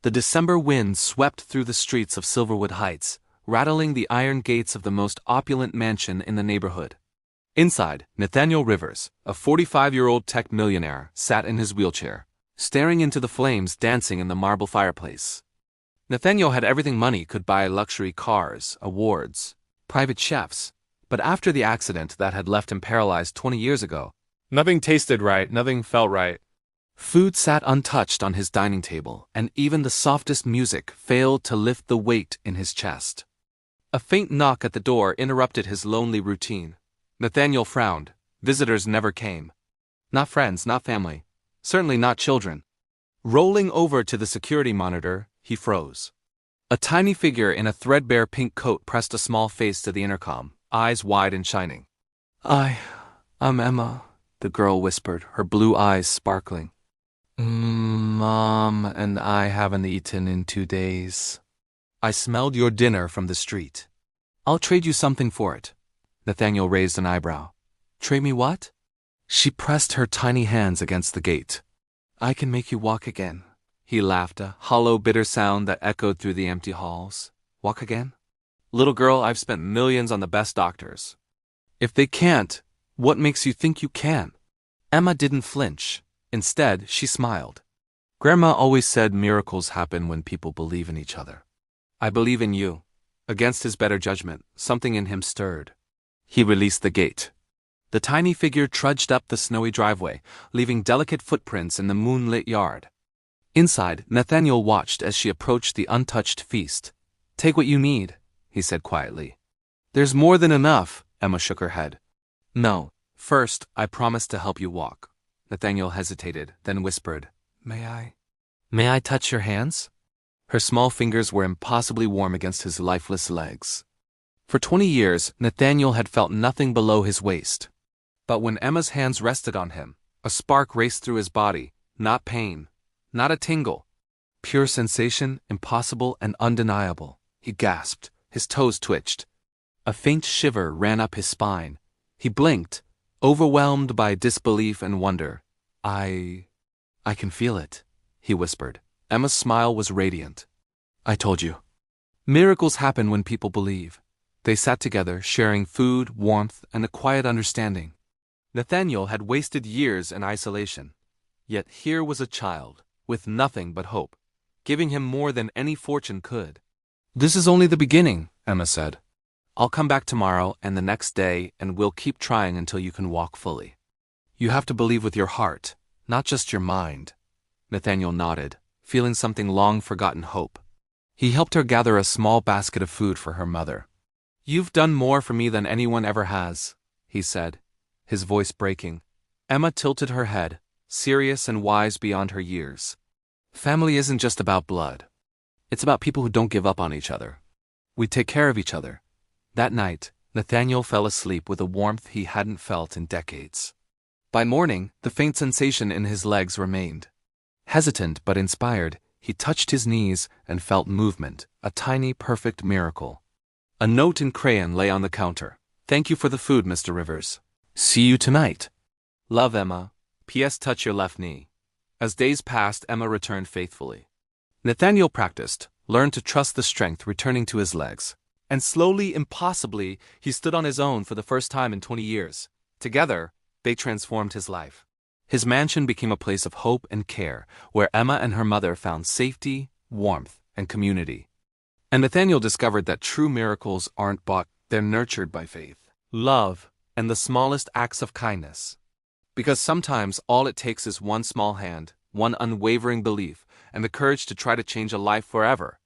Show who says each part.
Speaker 1: The December wind swept through the streets of Silverwood Heights, rattling the iron gates of the most opulent mansion in the neighborhood. Inside, Nathaniel Rivers, a 45-year-old tech millionaire, sat in his wheelchair, staring into the flames dancing in the marble fireplace. Nathaniel had everything money could buy: luxury cars, awards, private chefs. But after the accident that had left him paralyzed 20 years ago, nothing tasted right, nothing felt right. Food sat untouched on his dining table, and even the softest music failed to lift the weight in his chest. A faint knock at the door interrupted his lonely routine. Nathaniel frowned. Visitors never came. Not friends, not family. Certainly not children. Rolling over to the security monitor, he froze. A tiny figure in a threadbare pink coat pressed a small face to the intercom, eyes wide and shining. I'm Emma," the girl whispered, her blue eyes sparkling. "Mom and I haven't eaten in 2 days. I smelled your dinner from the street. I'll trade you something for it." Nathaniel raised an eyebrow. "Trade me what?" She pressed her tiny hands against the gate. "I can make you walk again." He laughed, a hollow, bitter sound that echoed through the empty halls. "Walk again? Little girl, I've spent millions on the best doctors. If they can't, what makes you think you can?" Emma didn't flinch. Instead, she smiled. "Grandma always said miracles happen when people believe in each other. I believe in you." Against his better judgment, something in him stirred. He released the gate. The tiny figure trudged up the snowy driveway, leaving delicate footprints in the moonlit yard. Inside, Nathaniel watched as she approached the untouched feast. "Take what you need," he said quietly. "There's more than enough," Emma shook her head. "No. First, I promise to help you walk." Nathaniel hesitated, then whispered, "May I? May I touch your hands?" Her small fingers were impossibly warm against his lifeless legs. For 20 years, Nathaniel had felt nothing below his waist. But when Emma's hands rested on him, a spark raced through his body, not pain, not a tingle. Pure sensation, impossible and undeniable. He gasped, his toes twitched. A faint shiver ran up his spine. He blinked, overwhelmed by disbelief and wonder. I can feel it," he whispered. Emma's smile was radiant. "I told you. Miracles happen when people believe." They sat together, sharing food, warmth, and a quiet understanding. Nathaniel had wasted years in isolation. Yet here was a child, with nothing but hope, giving him more than any fortune could. "This is only the beginning," Emma said. "I'll come back tomorrow and the next day, and we'll keep trying until you can walk fully. You have to believe with your heart, not just your mind." Nathaniel nodded, feeling something long-forgotten hope. He helped her gather a small basket of food for her mother. "You've done more for me than anyone ever has," he said, his voice breaking. Emma tilted her head, serious and wise beyond her years. "Family isn't just about blood. It's about people who don't give up on each other. We take care of each other." That night, Nathaniel fell asleep with a warmth he hadn't felt in decades. By morning, the faint sensation in his legs remained. Hesitant but inspired, he touched his knees and felt movement, a tiny, perfect miracle. A note in crayon lay on the counter. "Thank you for the food, Mr. Rivers. See you tonight. Love, Emma. P.S. Touch your left knee." As days passed, Emma returned faithfully. Nathaniel practiced, learned to trust the strength returning to his legs. And slowly, impossibly, he stood on his own for the first time in 20 years. Together, they transformed his life. His mansion became a place of hope and care, where Emma and her mother found safety, warmth, and community. And Nathaniel discovered that true miracles aren't bought, they're nurtured by faith, love, and the smallest acts of kindness. Because sometimes all it takes is one small hand, one unwavering belief, and the courage to try to change a life forever.